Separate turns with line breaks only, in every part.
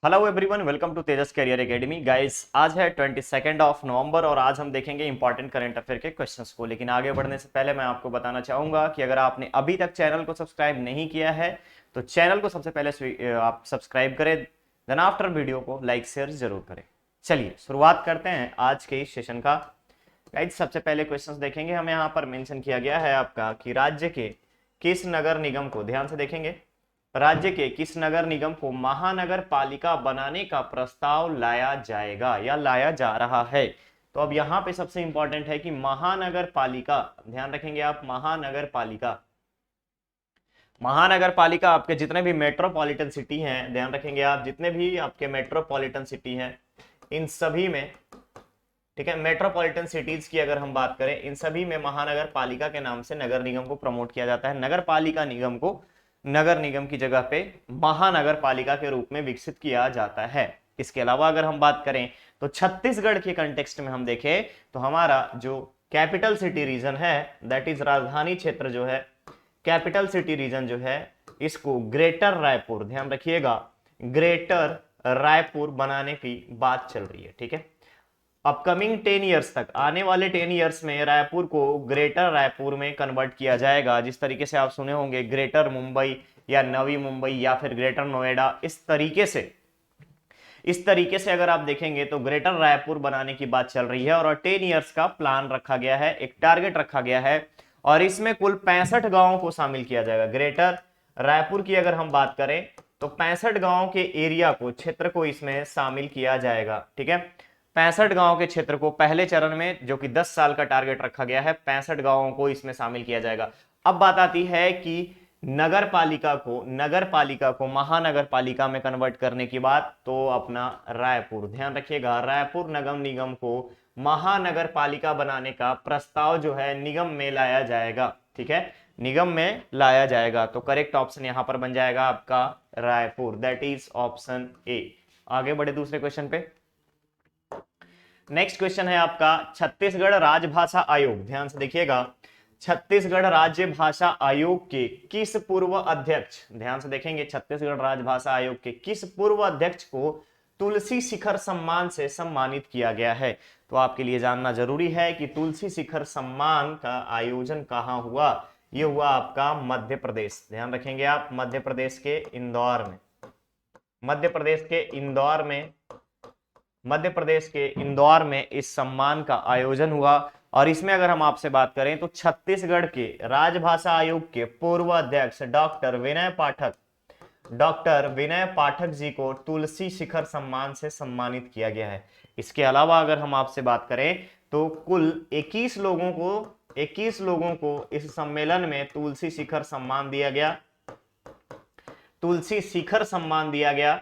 Hello everyone, welcome to Tejas career academy. Guys, आज है 22 नवंबर और आज हम देखेंगे इंपॉर्टेंट करंट अफेयर के क्वेश्चंस को। लेकिन आगे बढ़ने से पहले मैं आपको बताना चाहूंगा कि अगर आपने अभी तक चैनल को सब्सक्राइब नहीं किया है तो चैनल को सबसे पहले आप सब्सक्राइब करें, देन आफ्टर वीडियो को लाइक शेयर जरूर करें। चलिए शुरुआत करते हैं आज के इस सेशन का। गाइस, सबसे पहले क्वेश्चंस देखेंगे। हमें यहाँ पर मेंशन किया गया है आपका कि राज्य के किस नगर निगम को, ध्यान से देखेंगे, राज्य के किस नगर निगम को महानगर पालिका बनाने का प्रस्ताव लाया जाएगा या लाया जा रहा है। तो अब यहाँ पे सबसे इंपॉर्टेंट है कि महानगर पालिका, ध्यान रखेंगे आप, महानगर पालिका। महानगर पालिका आपके जितने भी मेट्रोपॉलिटन सिटी हैं, ध्यान रखेंगे आप, जितने भी आपके मेट्रोपॉलिटन सिटी हैं इन सभी में, ठीक है, मेट्रोपॉलिटन सिटीज की अगर हम बात करें, इन सभी में महानगर पालिका के नाम से नगर निगम को प्रमोट किया जाता है। नगर पालिका निगम को नगर निगम की जगह पे महानगर पालिका के रूप में विकसित किया जाता है। इसके अलावा अगर हम बात करें तो छत्तीसगढ़ के कंटेक्स्ट में हम देखें तो हमारा जो कैपिटल सिटी रीजन है, दैट इज राजधानी क्षेत्र जो है, कैपिटल सिटी रीजन जो है, इसको ग्रेटर रायपुर, ध्यान रखिएगा, ग्रेटर रायपुर बनाने की बात चल रही है। ठीक है, अपकमिंग 10 ईयर्स तक, आने वाले 10 ईयर्स में रायपुर को ग्रेटर रायपुर में कन्वर्ट किया जाएगा। जिस तरीके से आप सुने होंगे ग्रेटर मुंबई या नवी मुंबई या फिर ग्रेटर नोएडा, इस तरीके से अगर आप देखेंगे तो ग्रेटर रायपुर बनाने की बात चल रही है और 10 ईयर्स का प्लान रखा गया है, एक टारगेट रखा गया है और इसमें कुल 65 गांवों को शामिल किया जाएगा। ग्रेटर रायपुर की अगर हम बात करें तो 65 गांवों के एरिया को, क्षेत्र को इसमें शामिल किया जाएगा। ठीक है, 65 गांव के क्षेत्र को पहले चरण में, जो कि 10 साल का टारगेट रखा गया है, 65 गांवों को इसमें शामिल किया जाएगा। अब बात आती है कि नगर पालिका को महानगर पालिका में कन्वर्ट करने की बात, तो अपना रायपुर, ध्यान रखिएगा, रायपुर नगर निगम को महानगर पालिका बनाने का प्रस्ताव जो है निगम में लाया जाएगा। ठीक है, निगम में लाया जाएगा। तो करेक्ट ऑप्शन यहां पर बन जाएगा आपका Raipur, that is option A. आगे बढ़े दूसरे क्वेश्चन पे। नेक्स्ट क्वेश्चन है आपका छत्तीसगढ़ राजभाषा आयोग, ध्यान से देखिएगा, छत्तीसगढ़ राज्य भाषा आयोग के किस पूर्व अध्यक्ष, ध्यान से देखेंगे, छत्तीसगढ़ राजभाषा आयोग के किस पूर्व अध्यक्ष को तुलसी शिखर सम्मान से सम्मानित किया गया है। तो आपके लिए जानना जरूरी है कि तुलसी शिखर सम्मान का आयोजन कहां हुआ। यह हुआ आपका मध्य प्रदेश, ध्यान रखेंगे आप, मध्य प्रदेश के इंदौर में, मध्य प्रदेश के इंदौर में, मध्य प्रदेश के इंदौर में इस सम्मान का आयोजन हुआ। और इसमें अगर हम आपसे बात करें तो छत्तीसगढ़ के राजभाषा आयोग के पूर्व अध्यक्ष डॉक्टर विनय पाठक जी को तुलसी शिखर सम्मान से सम्मानित किया गया है। इसके अलावा अगर हम आपसे बात करें तो कुल 21 लोगों को इस सम्मेलन में तुलसी शिखर सम्मान दिया गया, तुलसी शिखर सम्मान दिया गया,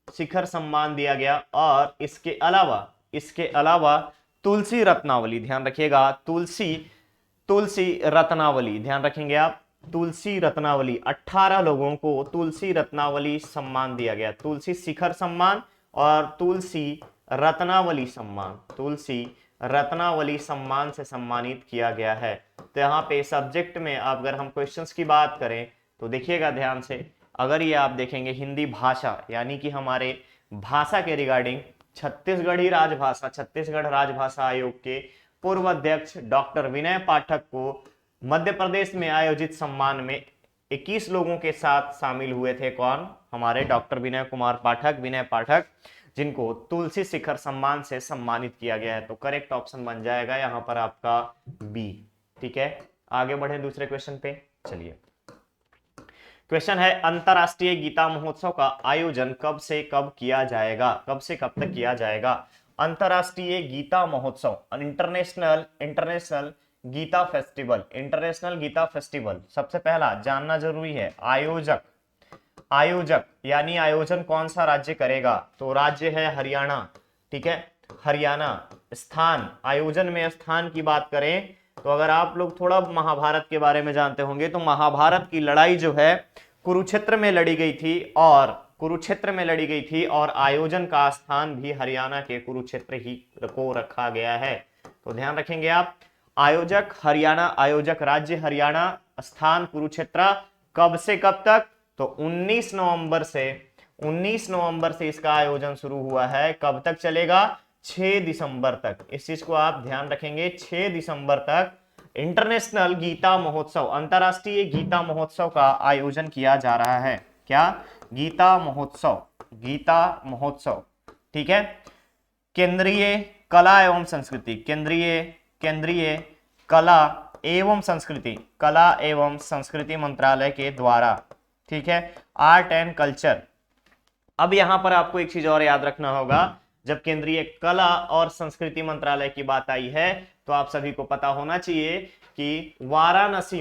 शिखर सम्मान दिया गया। और इसके अलावा तुलसी रत्नावली, ध्यान रखिएगा, तुलसी रत्नावली, ध्यान रखेंगे आप, तुलसी रत्नावली, 18 लोगों को तुलसी रत्नावली सम्मान दिया गया, तुलसी शिखर सम्मान और तुलसी रत्नावली सम्मान, तुलसी रत्नावली सम्मान से सम्मानित किया गया है। तो यहाँ पे सब्जेक्ट में अगर हम क्वेश्चंस की बात करें तो देखिएगा ध्यान से, अगर ये आप देखेंगे हिंदी भाषा, यानी कि हमारे भाषा के रिगार्डिंग छत्तीसगढ़ राजभाषा आयोग के पूर्व अध्यक्ष डॉक्टर विनय पाठक को मध्य प्रदेश में आयोजित सम्मान में 21 लोगों के साथ शामिल हुए थे। कौन? हमारे डॉक्टर विनय पाठक, जिनको तुलसी शिखर सम्मान से सम्मानित किया गया है। तो करेक्ट ऑप्शन बन जाएगा यहां पर आपका बी। ठीक है, आगे बढ़े दूसरे क्वेश्चन पे। चलिए, क्वेश्चन है अंतरराष्ट्रीय गीता महोत्सव का आयोजन कब से कब किया जाएगा, कब से कब तक किया जाएगा। अंतरराष्ट्रीय गीता महोत्सव, इंटरनेशनल गीता फेस्टिवल, सबसे पहला जानना जरूरी है, आयोजक यानी आयोजन कौन सा राज्य करेगा। तो राज्य है हरियाणा। ठीक है, हरियाणा। स्थान, आयोजन में स्थान की बात करें तो अगर आप लोग थोड़ा महाभारत के बारे में जानते होंगे तो महाभारत की लड़ाई जो है कुरुक्षेत्र में लड़ी गई थी और आयोजन का स्थान भी हरियाणा के कुरुक्षेत्र ही को रखा गया है। तो ध्यान रखेंगे आप, आयोजक हरियाणा, आयोजक राज्य हरियाणा, स्थान कुरुक्षेत्र, कब से कब तक, तो 19 नवंबर से 19 नवंबर से इसका आयोजन शुरू हुआ है। कब तक चलेगा? 6 दिसंबर तक। इस चीज को आप ध्यान रखेंगे, 6 दिसंबर तक इंटरनेशनल गीता महोत्सव, अंतरराष्ट्रीय गीता महोत्सव का आयोजन किया जा रहा है। क्या? गीता महोत्सव, गीता महोत्सव। ठीक है। केंद्रीय कला एवं संस्कृति, केंद्रीय कला एवं संस्कृति मंत्रालय के द्वारा, ठीक है, आर्ट एंड कल्चर। अब यहां पर आपको एक चीज और याद रखना होगा, जब केंद्रीय कला और संस्कृति मंत्रालय की बात आई है तो आप सभी को पता होना चाहिए कि वाराणसी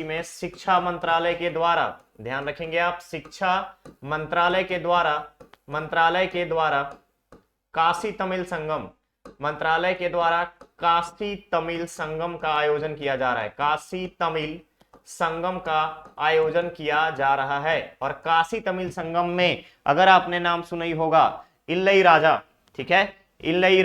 में शिक्षा मंत्रालय के द्वारा, ध्यान रखेंगे आप, शिक्षा मंत्रालय के द्वारा काशी तमिल संगम का आयोजन किया जा रहा है। काशी तमिल संगम का आयोजन किया जा रहा है। और काशी तमिल संगम में अगर आपने नाम सुना ही होगा, इल्लई राजा, ठीक है, इल्लई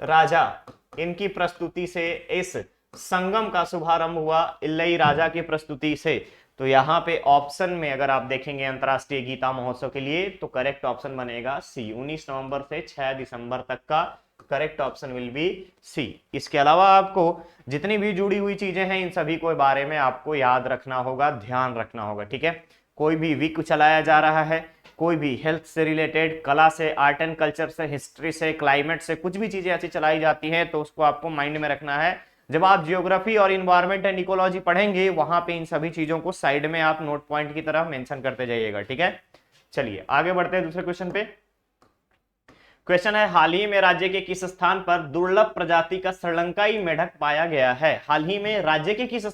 राजा, इनकी प्रस्तुति से इस संगम का शुभारंभ हुआ, इल्लई राजा की प्रस्तुति से। तो यहाँ पे ऑप्शन में अगर आप देखेंगे अंतरराष्ट्रीय गीता महोत्सव के लिए, तो करेक्ट ऑप्शन बनेगा सी। 19 नवंबर से 6 दिसंबर तक का correct option will be C. इसके अलावा आपको जितनी भी जुड़ी हुई चीजें हैं इन सभी के बारे में आपको याद रखना होगा, ध्यान रखना होगा। ठीक है। कोई भी वीक चलाया जा रहा है, कोई भी हेल्थ से रिलेटेड, कला से, आर्ट एंड कल्चर से, हिस्ट्री से, क्लाइमेट से, कुछ भी चीजें ऐसी चलाई जाती हैं तो उसको आपको माइंड में रखना है। जब आप जियोग्राफी और इन्वायरमेंट एंड इकोलॉजी पढ़ेंगे वहां पे इन सभी चीजों को साइड में आप नोट पॉइंट की तरह मेंशन करते जाइएगा। ठीक है। चलिए आगे बढ़ते हैं दूसरे क्वेश्चन पे। क्वेश्चन है, हाल ही में राज्य के किस स्थान पर दुर्लभ प्रजाति का श्रीलंकाई मेढक पाया गया है? हाल ही में राज्य के किस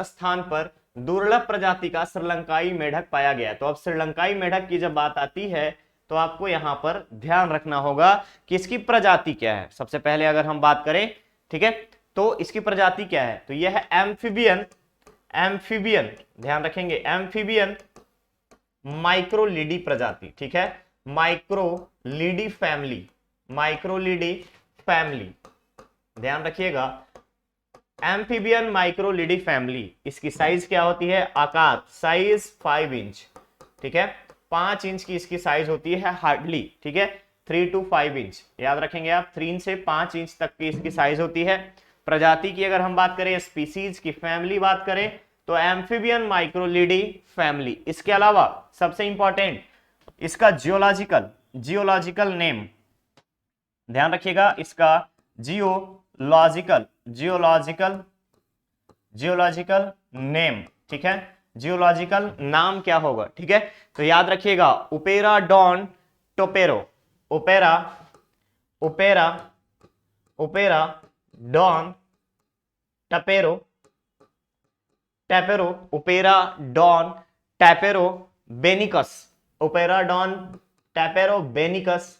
स्थान पर दुर्लभ प्रजाति का श्रीलंकाई मेढक पाया गया? तो अब श्रीलंकाई मेढक की जब बात आती है तो आपको यहां पर ध्यान रखना होगा कि इसकी प्रजाति क्या है। सबसे पहले अगर हम बात करें, ठीक है, तो इसकी प्रजाति क्या है? तो यह है एम्फीबियन, ध्यान रखेंगे, एम्फीबियन माइक्रोलिडी प्रजाति। ठीक है, माइक्रोलिडी फैमिली, ध्यान रखिएगा, एम्फीबियन माइक्रोलिडी फैमिली। इसकी साइज क्या होती है? आकार, साइज 5 इंच, ठीक है, 5 इंच की इसकी साइज होती है हार्डली। ठीक है, 3 to 5 इंच, याद रखेंगे आप, 3 से 5 इंच तक की इसकी साइज होती है। प्रजाति की अगर हम बात करें, स्पीसीज की, फैमिली बात करें तो एम्फीबियन माइक्रोलिडी फैमिली। इसके अलावा सबसे इंपॉर्टेंट इसका जियोलॉजिकल नेम, ध्यान रखिएगा, इसका जियोलॉजिकल नेम, ठीक है, जियोलॉजिकल नाम क्या होगा? ठीक है, तो याद रखिएगा, ओपेराडॉन टोपेरो, ओपेराडॉन टैपेरो बेनिकस, ओपेराडॉन टैपेरो बेनिकस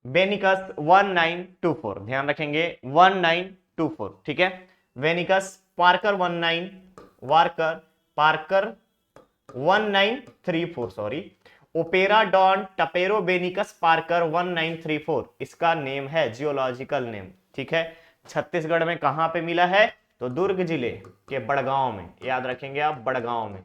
1924, ध्यान रखेंगे 1924, ठीक है, वेनिकस पार्कर 1934, सॉरी, ओपेराडॉन टपेरो बेनिकस पार्कर 1934 इसका नेम है, जियोलॉजिकल नेम। ठीक है, छत्तीसगढ़ में कहां पे मिला है? तो दुर्ग जिले के बड़गांव में, याद रखेंगे आप, बड़गांव में,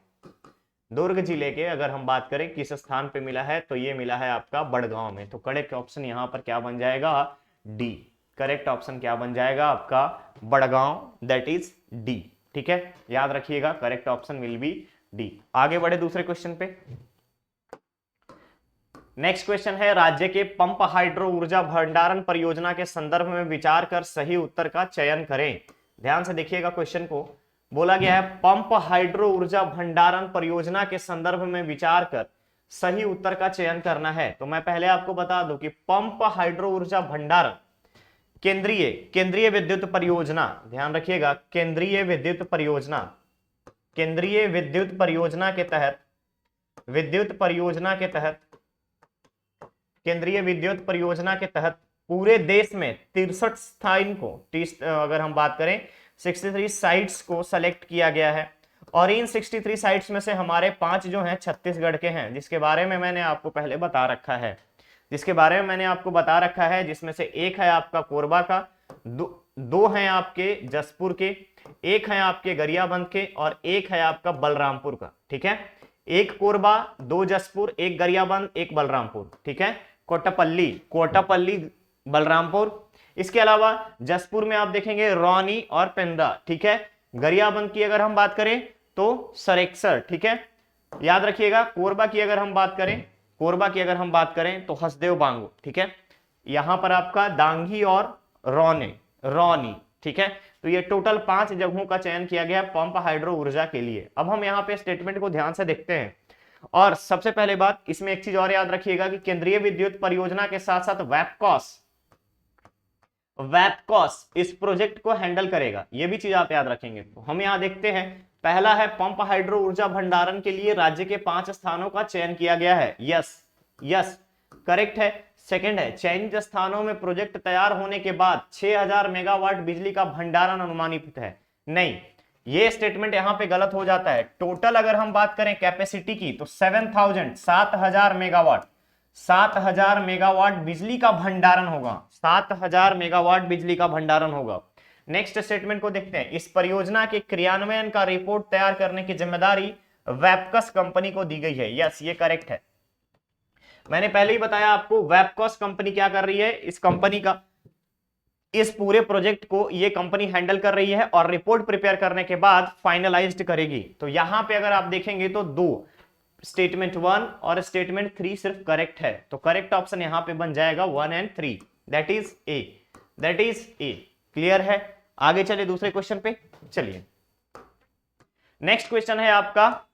दुर्ग जिले के अगर हम बात करें किस स्थान पे मिला है तो ये मिला है आपका बड़गांव में। तो करेक्ट ऑप्शन यहां पर क्या बन जाएगा? डी। करेक्ट ऑप्शन क्या बन जाएगा आपका? Badgaon, that is D. ठीक है, याद रखिएगा, correct option will be D. आगे बढ़े दूसरे क्वेश्चन पे। नेक्स्ट क्वेश्चन है, राज्य के पंप हाइड्रो ऊर्जा भंडारण परियोजना के संदर्भ में विचार कर सही उत्तर का चयन करें। ध्यान से देखिएगा, क्वेश्चन को बोला गया है पंप हाइड्रो ऊर्जा भंडारण परियोजना के संदर्भ में विचार कर सही उत्तर का चयन करना है। तो मैं पहले आपको बता दूं कि पंप हाइड्रो ऊर्जा भंडारण केंद्रीय विद्युत परियोजना, ध्यान रखिएगा, केंद्रीय विद्युत परियोजना के तहत पूरे देश में 63 स्थान को, अगर हम बात करें 63 साइट्स को सेलेक्ट किया गया है। और इन 63 साइट्स में से हमारे 5 जो हैं छत्तीसगढ़ के हैं, जिसके बारे में मैंने आपको पहले बता रखा है, जिसमें से एक है आपका कोरबा का, दो हैं आपके जसपुर के, एक है आपके गरियाबंद के और एक है आपका बलरामपुर का। ठीक है, एक कोरबा, दो जसपुर, एक गरियाबंद, एक बलरामपुर। ठीक है, कोटापल्ली, कोटापल्ली बलरामपुर। इसके अलावा जसपुर में आप देखेंगे रौनी और पेंड्रा। ठीक है, गरियाबंद की अगर हम बात करें तो सरेक्सर। ठीक है, याद रखिएगा। कोरबा की अगर हम बात करें, कोरबा की अगर हम बात करें तो हसदेव बांगो। ठीक है, यहां पर आपका दांगी और रौनी। ठीक है, तो ये टोटल 5 जगहों का चयन किया गया पंप हाइड्रो ऊर्जा के लिए। अब हम यहाँ पे स्टेटमेंट को ध्यान से देखते हैं। और सबसे पहले बात, इसमें एक चीज और याद रखिएगा कि केंद्रीय विद्युत परियोजना के साथ साथ वैपकॉस इस प्रोजेक्ट को हैंडल करेगा, ये भी चीज आप याद रखेंगे। तो हम यहाँ देखते हैं, पहला है पंप हाइड्रो ऊर्जा भंडारण के लिए राज्य के 5 स्थानों का चयन किया गया है। यस करेक्ट है। सेकंड है, चयनित स्थानों में प्रोजेक्ट तैयार होने के बाद 6000 मेगावाट बिजली का भंडारण अनुमानित है। नहीं, ये स्टेटमेंट यहां पे गलत हो जाता है। टोटल अगर हम बात करें कैपेसिटी की तो 7000 मेगावाट, 7000 मेगावाट बिजली का भंडारण होगा, 7000 मेगावाट बिजली का भंडारण होगा। नेक्स्ट स्टेटमेंट को देखते हैं, इस परियोजना के क्रियान्वयन का रिपोर्ट तैयार करने की जिम्मेदारी वैपकॉस कंपनी को दी गई है। यस, ये करेक्ट है। मैंने पहले ही बताया आपको, वैपकॉस कंपनी क्या कर रही है, इस कंपनी का, इस पूरे प्रोजेक्ट को ये कंपनी हैंडल कर रही है और रिपोर्ट प्रिपेयर करने के बाद फाइनलाइज्ड करेगी। तो यहां पे अगर आप देखेंगे तो 2, स्टेटमेंट 1 और स्टेटमेंट 3 सिर्फ करेक्ट है। तो करेक्ट ऑप्शन यहां पे बन जाएगा 1 और 3, दैट इज ए। क्लियर है? आगे चले दूसरे क्वेश्चन पे। चलिए, नेक्स्ट क्वेश्चन है आपका,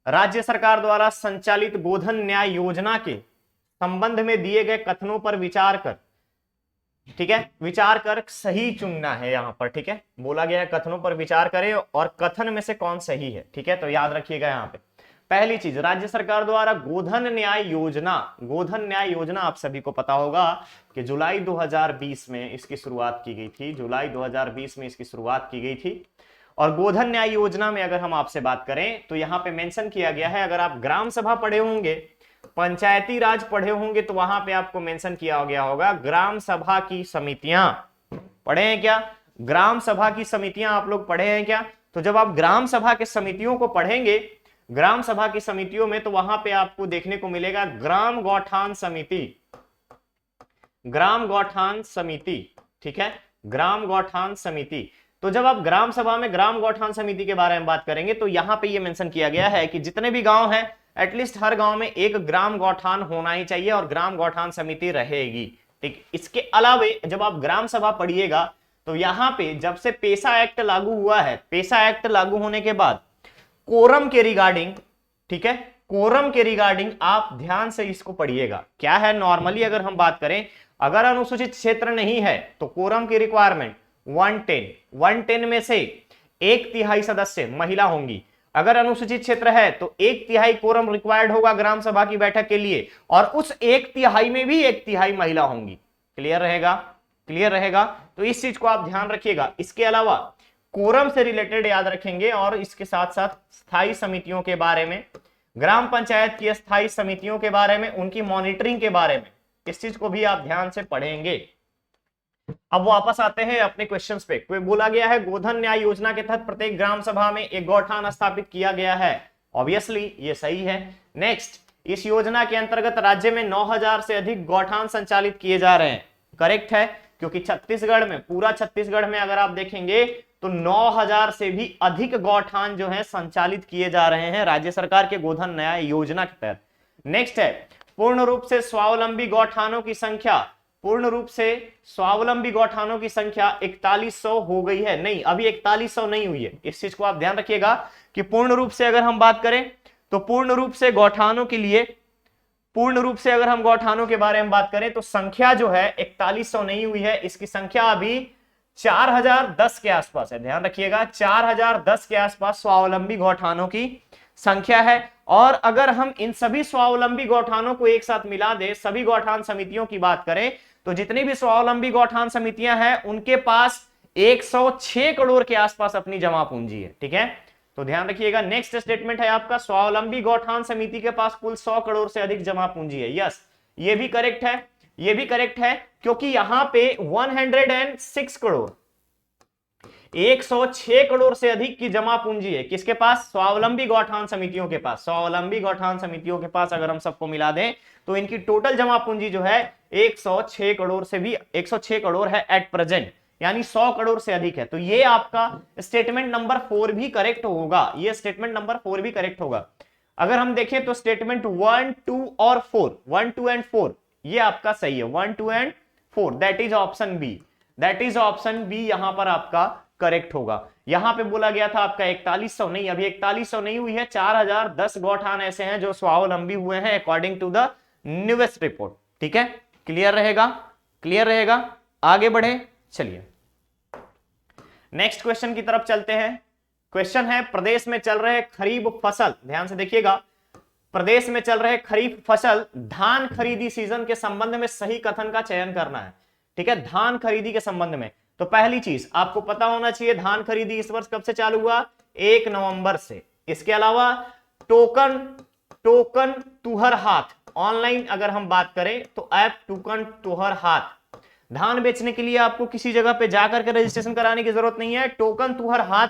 राज्य सरकार द्वारा संचालित गोधन न्याय योजना के संबंध में दिए गए कथनों पर विचार कर, ठीक है, विचार कर सही चुनना है यहां पर। ठीक है, बोला गया है कथनों पर विचार करें और कथन में से कौन सही है। ठीक है, तो याद रखिएगा यहां पे पहली चीज, राज्य सरकार द्वारा गोधन न्याय योजना आप सभी को पता होगा कि जुलाई 2020 में इसकी शुरुआत की गई थी। जुलाई 2020 में इसकी शुरुआत की गई थी। और गोधन न्याय योजना में अगर हम आपसे बात करें तो यहां पे मेंशन किया गया है, अगर आप ग्राम सभा पढ़े होंगे, पंचायती राज पढ़े होंगे, तो वहां पे आपको मेंशन किया गया होगा ग्राम सभा की समितियां। पढ़े हैं क्या? ग्राम सभा की समितियां आप लोग पढ़े हैं क्या? तो जब आप ग्राम सभा के समितियों को पढ़ेंगे, ग्राम सभा की समितियों में, तो वहां पे आपको देखने को मिलेगा ग्राम गौठान समिति, ग्राम गौठान समिति। ठीक है, ग्राम गौठान समिति। तो जब आप ग्राम सभा में ग्राम गौठान समिति के बारे में बात करेंगे तो यहां पे ये मेंशन किया गया है कि जितने भी गांव हैं, एटलीस्ट हर गांव में एक ग्राम गौठान होना ही चाहिए और ग्राम गौठान समिति रहेगी। ठीक, इसके अलावे जब आप ग्राम सभा पढ़िएगा तो यहां पे जब से पेशा एक्ट लागू हुआ है, पेशा एक्ट लागू होने के बाद कोरम के रिगार्डिंग, ठीक है, कोरम के रिगार्डिंग आप ध्यान से इसको पढ़िएगा। क्या है, नॉर्मली अगर हम बात करें, अगर अनुसूचित क्षेत्र नहीं है तो कोरम की रिक्वायरमेंट 110 में से 1/3 सदस्य महिला होंगी। अगर अनुसूचित क्षेत्र है तो 1/3 कोरम रिक्वायर्ड होगा ग्राम सभा की बैठक के लिए, और उस 1/3 में भी 1/3 महिला होंगी। क्लियर रहेगा? क्लियर रहेगा? तो इस चीज को आप ध्यान रखिएगा। इसके अलावा कोरम से रिलेटेड याद रखेंगे और इसके साथ साथ स्थायी समितियों के बारे में, ग्राम पंचायत की स्थायी समितियों के बारे में, उनकी मॉनिटरिंग के बारे में, इस चीज को भी आप ध्यान से पढ़ेंगे। अब वापस आते हैं अपने क्वेश्चंस पे। कोई बोला गया है गोधन न्याय योजना के तहत प्रत्येक ग्राम सभा में एक गौठान स्थापित किया गया है। ऑब्वियसली ये सही है। नेक्स्ट, इस योजना के अंतर्गत राज्य में 9000 से अधिक गौठान संचालित किए जा रहे हैं। करेक्ट है, क्योंकि छत्तीसगढ़ में, पूरा छत्तीसगढ़ में अगर आप देखेंगे तो 9000 से भी अधिक गौठान जो है संचालित किए जा रहे हैं राज्य सरकार के गोधन न्याय योजना के तहत। नेक्स्ट है, पूर्ण रूप से स्वावलंबी गौठानों की संख्या, पूर्ण रूप से स्वावलंबी गौठानों की संख्या 4100 हो गई है। नहीं, अभी 4100 नहीं हुई है। इस चीज को आप ध्यान रखिएगा कि पूर्ण रूप से अगर हम बात करें तो पूर्ण रूप से गौठानों के लिए, पूर्ण रूप से अगर हम गौठानों के बारे में बात करें तो संख्या जो है 4100 नहीं हुई है, इसकी संख्या अभी 4010 के आसपास है। ध्यान रखिएगा, 4010 के आसपास स्वावलंबी गौठानों की संख्या है। और अगर हम इन सभी स्वावलंबी गौठानों को एक साथ मिला दे, सभी गौठान समितियों की बात करें तो जितनी भी स्वावलंबी गौठान समितियां हैं उनके पास 106 करोड़ के आसपास अपनी जमा पूंजी है। ठीक है, तो ध्यान रखिएगा। नेक्स्ट स्टेटमेंट है आपका, स्वावलंबी गौठान समिति के पास कुल 100 करोड़ से अधिक जमा पूंजी है। यस, ये भी करेक्ट है। ये भी करेक्ट है, क्योंकि यहां पे 106 करोड़ 106 करोड़ से अधिक की जमा पूंजी है किसके पास? स्वावलंबी गौठान समितियों के पास। स्वावलंबी गौठान समितियों के पास अगर हम सबको मिला दें तो इनकी टोटल जमा पूंजी जो है 106 करोड़ से भी 106 करोड़ है एट प्रेजेंट, यानी 100 करोड़ से अधिक है। तो ये आपका स्टेटमेंट नंबर 4 भी करेक्ट होगा, ये स्टेटमेंट नंबर 4 भी करेक्ट होगा। अगर हम देखें तो स्टेटमेंट 1, 2 और 4, 1, 2 एंड 4 ये आपका सही है, 1, 2 and 4, that is option B, that is option B यहां पर आपका करेक्ट होगा। यहां पे बोला गया था आपका 4100 नहीं, अभी 4100 नहीं हुई है, 4010 गौठान ऐसे हैं जो स्वावलंबी हुए हैं according to the newest report. ठीक है, क्लियर रहेगा? क्लियर रहेगा? आगे बढ़े, चलिए नेक्स्ट क्वेश्चन की तरफ चलते हैं। क्वेश्चन है प्रदेश में चल रहे खरीफ फसल, ध्यान से देखिएगा, प्रदेश में चल रहे खरीफ फसल धान खरीदी सीजन के संबंध में सही कथन का चयन करना है। ठीक है, धान खरीदी के संबंध में तो पहली चीज आपको पता होना चाहिए, धान खरीदी इस वर्ष कब से चालू हुआ? 1 नवंबर से। इसके अलावा टोकन तुहर हाथ, ऑनलाइन अगर हम बात करें तो ऐप टोकन तुहर हाथ, धान बेचने के लिए आपको किसी जगह पे जाकर के रजिस्ट्रेशन कराने की जरूरत नहीं है। टोकन तुहर हाथ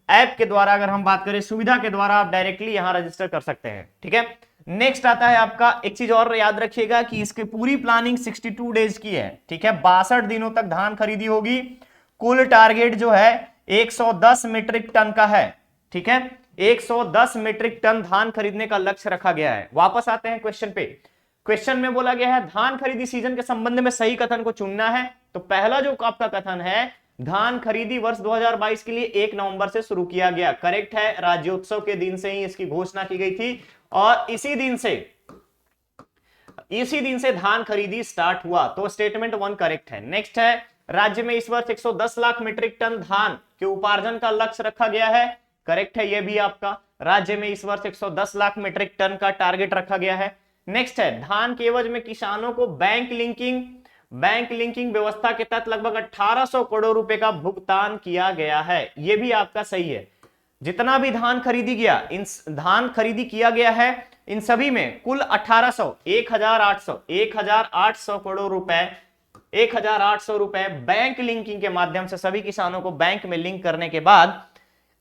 ऐप के द्वारा अगर हम बात करें, सुविधा के द्वारा आप डायरेक्टली यहां रजिस्टर कर सकते हैं। ठीक है, नेक्स्ट आता है आपका, एक चीज और याद रखिएगा कि इसकी पूरी प्लानिंग 62 डेज की है। ठीक है, 62 दिनों तक धान खरीदी होगी। कुल टारगेट जो है 110 मीट्रिक टन का है। ठीक है, 110 मीट्रिक टन धान खरीदने का लक्ष्य रखा गया है। वापस आते हैं क्वेश्चन पे। क्वेश्चन में बोला गया है धान खरीदी सीजन के संबंध में सही कथन को चुनना है। तो पहला जो आपका कथन है, धान खरीदी वर्ष 2022 के लिए 1 नवंबर से शुरू किया गया, करेक्ट है। राज्योत्सव के दिन से ही इसकी घोषणा की गई थी और इसी दिन से धान खरीदी स्टार्ट हुआ, तो स्टेटमेंट 1 करेक्ट है। नेक्स्ट है, राज्य में इस वर्ष 110 लाख मीट्रिक टन धान के उपार्जन का लक्ष्य रखा गया है, करेक्ट है। यह भी आपका राज्य में इस वर्ष 110 लाख मीट्रिक टन का टारगेट रखा गया है। नेक्स्ट है, धान के एवज में किसानों को बैंक लिंकिंग व्यवस्था के तहत लगभग 1800 करोड़ रुपए का भुगतान किया गया है, यह भी आपका सही है। जितना भी धान खरीदी किया गया है, इन सभी में कुल 1800 करोड़ रुपए 1800 रुपए बैंक लिंकिंग के माध्यम से सभी किसानों को बैंक में लिंक करने के बाद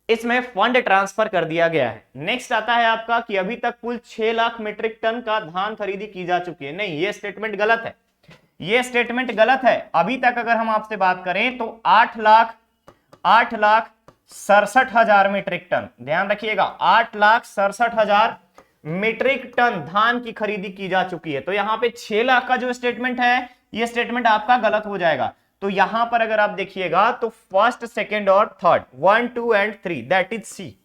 इसमें फंड ट्रांसफर कर दिया गया है। नेक्स्ट आता है आपका कि अभी तक कुल 6 लाख मीट्रिक टन का धान खरीदी की जा चुकी है। नहीं, ये स्टेटमेंट गलत है, ये स्टेटमेंट गलत है। अभी तक अगर हम आपसे बात करें तो 8,67,000 मीट्रिक टन, ध्यान रखिएगा, 8,67,000 मीट्रिक टन धान की खरीदी की जा चुकी है। तो यहां पे 6 लाख का जो स्टेटमेंट है, ये स्टेटमेंट आपका गलत हो जाएगा। तो यहां पर अगर आप देखिएगा तो फर्स्ट, सेकेंड और third, 1, 2 and 3 that is C,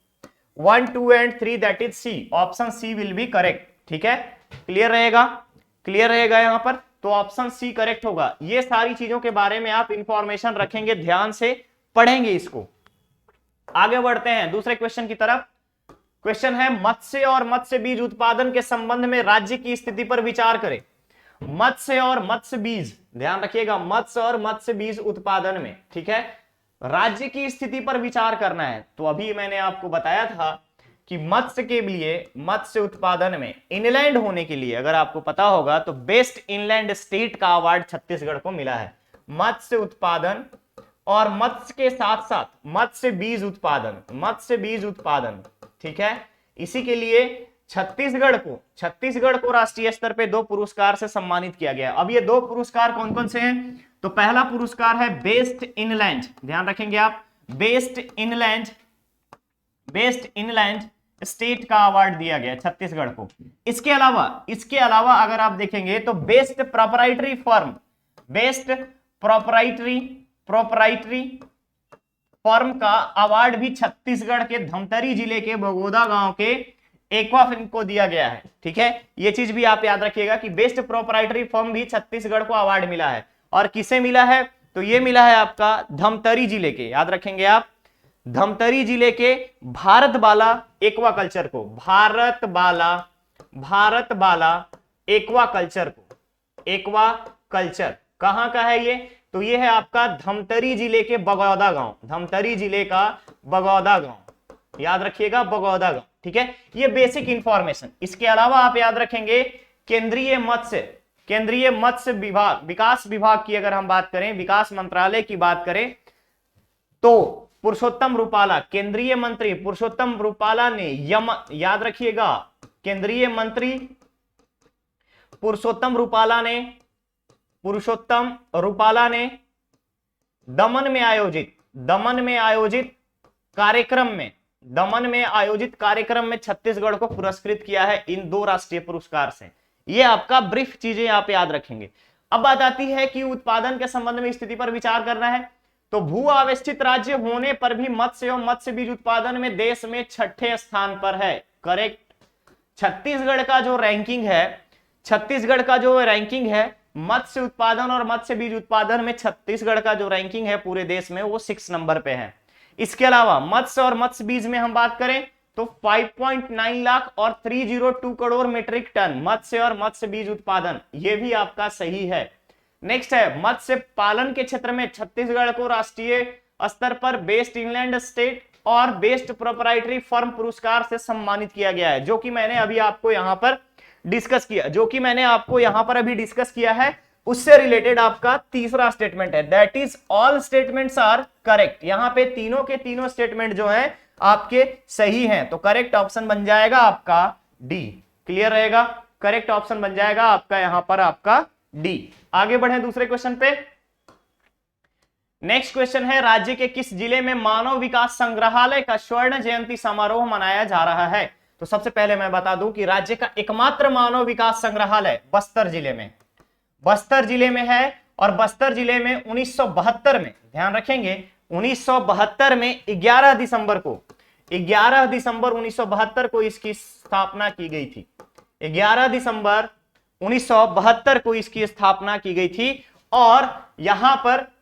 1, 2 and 3 that is C, option C will be correct. ठीक है, क्लियर रहेगा? क्लियर रहेगा यहां पर, तो ऑप्शन सी करेक्ट होगा। ये सारी चीजों के बारे में आप इंफॉर्मेशन रखेंगे, ध्यान से पढ़ेंगे इसको। आगे बढ़ते हैं दूसरे क्वेश्चन की तरफ। क्वेश्चन है, मत्स्य और मत्स्य बीज उत्पादन के संबंध में राज्य की स्थिति पर विचार करें। मत्स्य और मत्स्य बीज, ध्यान रखिएगा, मत्स्य और मत्स्य बीज उत्पादन में, ठीक है, राज्य की स्थिति पर विचार करना है। तो अभी मैंने आपको बताया था कि मत्स्य के लिए, मत्स्य उत्पादन में इनलैंड होने के लिए, अगर आपको पता होगा तो बेस्ट इनलैंड स्टेट का अवार्ड छत्तीसगढ़ को मिला है। मत्स्य उत्पादन और मत्स्य के साथ साथ मत्स्य बीज उत्पादन, ठीक है, इसी के लिए छत्तीसगढ़ को राष्ट्रीय स्तर पे 2 पुरस्कार से सम्मानित किया गया। अब ये 2 पुरस्कार कौन कौन से हैं? तो पहला पुरस्कार है बेस्ट इनलैंड, ध्यान रखेंगे आप, बेस्ट इनलैंड स्टेट का अवार्ड दिया गया छत्तीसगढ़ को। इसके अलावा अगर आप देखेंगे तो बेस्ट प्रोप्राइटरी फर्म का अवार्ड भी छत्तीसगढ़ के धमतरी जिले के बगोदा गांव के एक्वाफिन को दिया गया है। ठीक है, ये चीज भी आप याद रखिएगा कि बेस्ट प्रोप्राइटरी फर्म भी छत्तीसगढ़ को अवार्ड मिला है। और किसे मिला है? तो ये मिला है आपका धमतरी जिले के, याद रखेंगे आप, धमतरी जिले के भारतबाला एक्वाकल्चर को, भारतबाला एक्वाकल्चर कहां का है ये? तो ये है आपका धमतरी जिले के बगौदा गांव, धमतरी जिले का बगौदा गांव, याद रखिएगा, बगौदा गांव। ठीक है, ये बेसिक इंफॉर्मेशन। इसके अलावा आप याद रखेंगे केंद्रीय केंद्रीय मत्स्य विभाग, विकास विभाग की अगर हम बात करें, विकास मंत्रालय की बात करें, तो पुरुषोत्तम रूपाला, केंद्रीय मंत्री पुरुषोत्तम रूपाला ने याद रखिएगा, केंद्रीय मंत्री पुरुषोत्तम रूपाला ने दमन में आयोजित कार्यक्रम में छत्तीसगढ़ को पुरस्कृत किया है इन 2 राष्ट्रीय पुरस्कार से। ये आपका ब्रीफ चीजें आप याद रखेंगे। अब बात आती है कि उत्पादन के संबंध में स्थिति पर विचार करना है, तो भू आवेष्टित राज्य होने पर भी मत्स्य एवं मत्स्य बीज उत्पादन में देश में 6ठे स्थान पर है। करेक्ट। छत्तीसगढ़ का जो रैंकिंग है मत्स्य उत्पादन और मत्स्य बीज उत्पादन में, छत्तीसगढ़ का जो रैंकिंग है पूरे देश में वो 6 नंबर पे है। इसके अलावा मत्स्य और मत्स्य बीज में हम बात करें तो 5.9 लाख और 302 करोड़ मीट्रिक टन मत्स्य और मत्स्य बीज उत्पादन, ये भी आपका सही है। नेक्स्ट है मत्स्य पालन के क्षेत्र में छत्तीसगढ़ को राष्ट्रीय स्तर पर बेस्ट इंग्लैंड स्टेट और बेस्ट प्रोप्राइटरी फर्म पुरस्कार से सम्मानित किया गया है, जो कि मैंने अभी आपको यहां पर डिस्कस किया है। उससे रिलेटेड आपका तीसरा स्टेटमेंट है, that is all statements are correct. यहां पे तीनों के तीनों स्टेटमेंट जो है आपके सही हैं, तो करेक्ट ऑप्शन बन जाएगा आपका डी। क्लियर रहेगा, करेक्ट ऑप्शन बन जाएगा आपका यहां पर आपका डी। आगे बढ़े दूसरे क्वेश्चन पे। नेक्स्ट क्वेश्चन है, राज्य के किस जिले में मानव विकास संग्रहालय का स्वर्ण जयंती समारोह मनाया जा रहा है? तो सबसे पहले मैं बता दूं कि राज्य का एकमात्र मानव विकास संग्रहालय बस्तर जिले में है, और बस्तर जिले में 1972 में, ध्यान रखेंगे 1972 में 11 दिसंबर 1972 को इसकी स्थापना की गई थी। 11 दिसंबर 1972 को इसकी स्थापना की गई थी। और यहां पर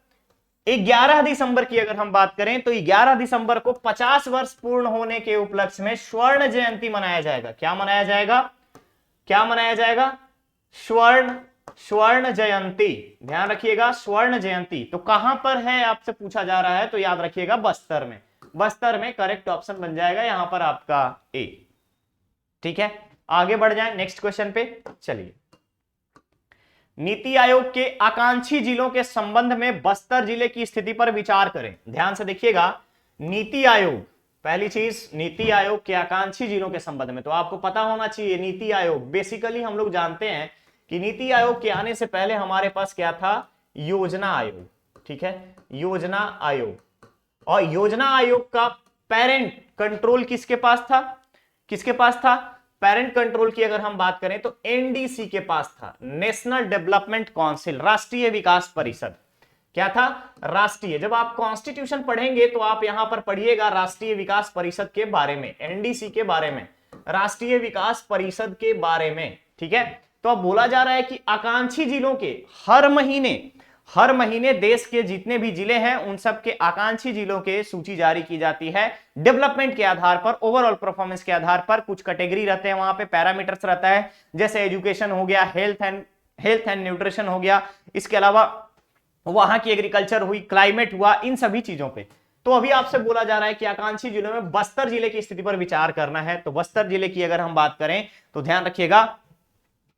11 दिसंबर की अगर हम बात करें तो 11 दिसंबर को 50 वर्ष पूर्ण होने के उपलक्ष्य में स्वर्ण जयंती मनाया जाएगा। क्या मनाया जाएगा? स्वर्ण जयंती। ध्यान रखिएगा, स्वर्ण जयंती। तो कहां पर है आपसे पूछा जा रहा है, तो याद रखिएगा बस्तर में करेक्ट ऑप्शन बन जाएगा यहां पर आपका ए। ठीक है, आगे बढ़ जाएं नेक्स्ट क्वेश्चन पे। चलिए, नीति आयोग के आकांक्षी जिलों के संबंध में बस्तर जिले की स्थिति पर विचार करें। ध्यान से देखिएगा, नीति आयोग, पहली चीज नीति आयोग के आकांक्षी जिलों के संबंध में, तो आपको पता होना चाहिए नीति आयोग, बेसिकली हम लोग जानते हैं कि नीति आयोग के आने से पहले हमारे पास क्या था, योजना आयोग। ठीक है, योजना आयोग। और योजना आयोग का पेरेंट कंट्रोल किसके पास था? पेरेंट कंट्रोल की अगर हम बात करें तो एनडीसी के पास था, नेशनल डेवलपमेंट काउंसिल, राष्ट्रीय विकास परिषद। क्या था? राष्ट्रीय। जब आप कॉन्स्टिट्यूशन पढ़ेंगे तो आप यहां पर पढ़िएगा राष्ट्रीय विकास परिषद के बारे में, एनडीसी के बारे में, राष्ट्रीय विकास परिषद के बारे में। ठीक है, तो अब बोला जा रहा है कि आकांक्षी जिलों के हर महीने देश के जितने भी जिले हैं उन सब के आकांक्षी जिलों के सूची जारी की जाती है डेवलपमेंट के आधार पर, ओवरऑल परफॉर्मेंस के आधार पर। कुछ कैटेगरी रहते हैं वहां पे, पैरामीटर्स रहता है, जैसे एजुकेशन हो गया, हेल्थ एंड न्यूट्रिशन हो गया, इसके अलावा वहां की एग्रीकल्चर हुई, क्लाइमेट हुआ, इन सभी चीजों पे। तो अभी आपसे बोला जा रहा है कि आकांक्षी जिलों में बस्तर जिले की स्थिति पर विचार करना है। तो बस्तर जिले की अगर हम बात करें तो ध्यान रखिएगा,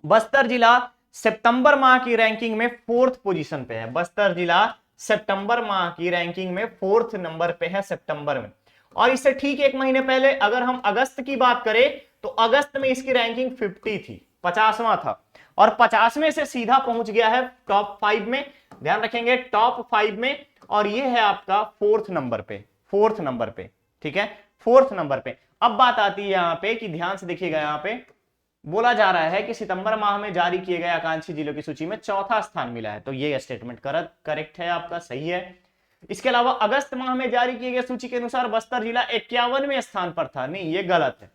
बस्तर जिला सितंबर माह की रैंकिंग में 4th पोजीशन पे है। बस्तर जिला सितंबर माह की रैंकिंग में 4th नंबर पे है, सितंबर में। और इससे ठीक 1 महीने पहले अगर हम अगस्त की बात करें तो अगस्त में इसकी रैंकिंग 50 थी, 50वां था, और 50वें से सीधा पहुंच गया है टॉप 5 में। ध्यान रखेंगे, टॉप 5 में, और ये है आपका 4th नंबर पे। ठीक है, 4th नंबर पे। अब बात आती है यहां पे कि ध्यान से देखिएगा, यहां पे बोला जा रहा है कि सितंबर माह में जारी किए गए आकांक्षी जिलों की सूची में 4था स्थान मिला है। तो ये स्टेटमेंट करेक्ट है आपका, सही है। इसके अलावा अगस्त माह में जारी किए गए सूची के अनुसार बस्तर जिला 51वें स्थान पर था। नहीं, ये गलत है,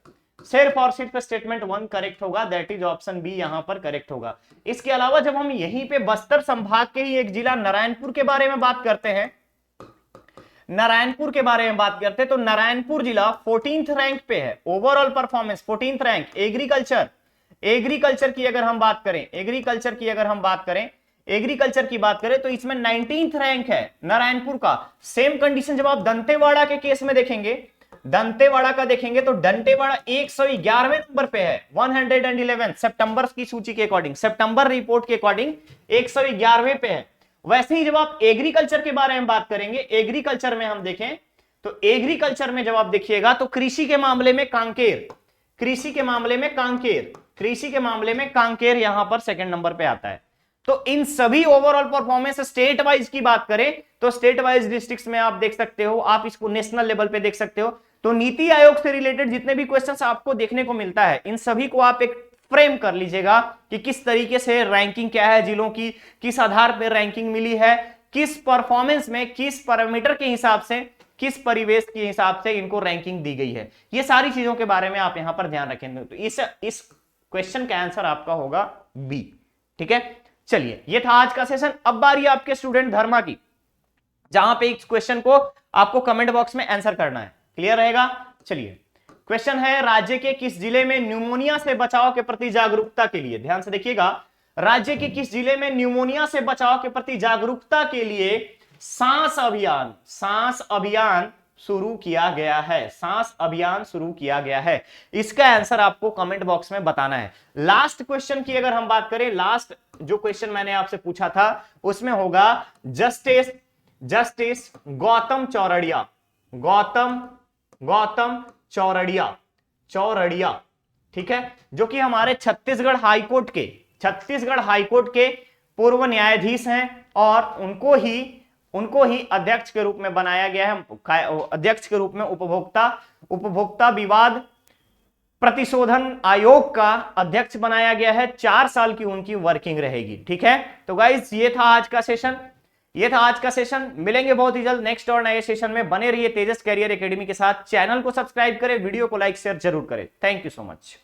सिर्फ और सिर्फ स्टेटमेंट 1 करेक्ट होगा, दैट इज ऑप्शन बी यहां पर करेक्ट होगा। इसके अलावा जब हम यहीं पे बस्तर संभाग के ही एक जिला नारायणपुर के बारे में बात करते हैं, तो नारायणपुर जिला 14th रैंक पे है, overall performance 14th rank. Agriculture की अगर हम बात करें तो इसमें 19th रैंक है नारायणपुर का। सेम कंडीशन जब आप दंतेवाड़ा के केस में देखेंगे, दंतेवाड़ा का देखेंगे तो दंतेवाड़ा 111वें नंबर पे है, 111 सितंबर की सूची के अकॉर्डिंग, सितंबर रिपोर्ट के अकॉर्डिंग 111वें पे है। वैसे ही जब आप एग्रीकल्चर के बारे में बात करेंगे, एग्रीकल्चर में हम देखें तो एग्रीकल्चर में जब आप देखिएगा तो कृषि के मामले में कांकेर, कृषि के मामले में कांकेर, कृषि के मामले में कांकेर यहां पर सेकंड नंबर पे आता है। तो इन सभी ओवरऑल परफॉर्मेंस स्टेट वाइज की बात करें तो स्टेट वाइज डिस्ट्रिक्ट्स में आप देख सकते हो, आप इसको नेशनल लेवल पे देख सकते हो। तो नीति आयोग से रिलेटेड जितने भी क्वेश्चंस आपको देखने को मिलता है, इन सभी को आप एक फ्रेम कर लीजिएगा कि किस तरीके से रैंकिंग क्या है जिलों की, किस आधार पर रैंकिंग मिली है, किस परफॉर्मेंस में, किस पैरामीटर के हिसाब से, किस परिवेश के हिसाब से इनको रैंकिंग दी गई है। ये सारी चीजों के बारे में आप यहां पर ध्यान रखेंगे। तो इस क्वेश्चन का आंसर आपका होगा बी। ठीक है, चलिए ये था आज का सेशन। अब बारी आपके स्टूडेंट धर्मा की, जहां पे इस क्वेश्चन को आपको कमेंट बॉक्स में आंसर करना है। क्लियर रहेगा? चलिए क्वेश्चन है, राज्य के किस जिले में न्यूमोनिया से बचाव के प्रति जागरूकता के लिए, ध्यान से देखिएगा, राज्य के किस जिले में न्यूमोनिया से बचाव के प्रति जागरूकता के लिए सांस अभियान शुरू किया गया है, सांस अभियान शुरू किया गया है। इसका आंसर आपको कमेंट बॉक्स में बताना है। लास्ट क्वेश्चन की अगर हम बात करें, लास्ट जो क्वेश्चन मैंने आपसे पूछा था उसमें होगा जस्टिस गौतम चौरड़िया, गौतम चौरड़िया, ठीक है, जो कि हमारे छत्तीसगढ़ हाईकोर्ट के पूर्व न्यायाधीश हैं और उनको ही अध्यक्ष के रूप में बनाया गया है, अध्यक्ष के रूप में उपभोक्ता विवाद प्रतिशोधन आयोग का अध्यक्ष बनाया गया है। 4 साल की उनकी वर्किंग रहेगी। ठीक है, तो गाइस ये था आज का सेशन, मिलेंगे बहुत ही जल्द नेक्स्ट और नए सेशन में। बने रहिए तेजस कैरियर एकेडमी के साथ, चैनल को सब्सक्राइब करें, वीडियो को लाइक शेयर जरूर करें। Thank you so much.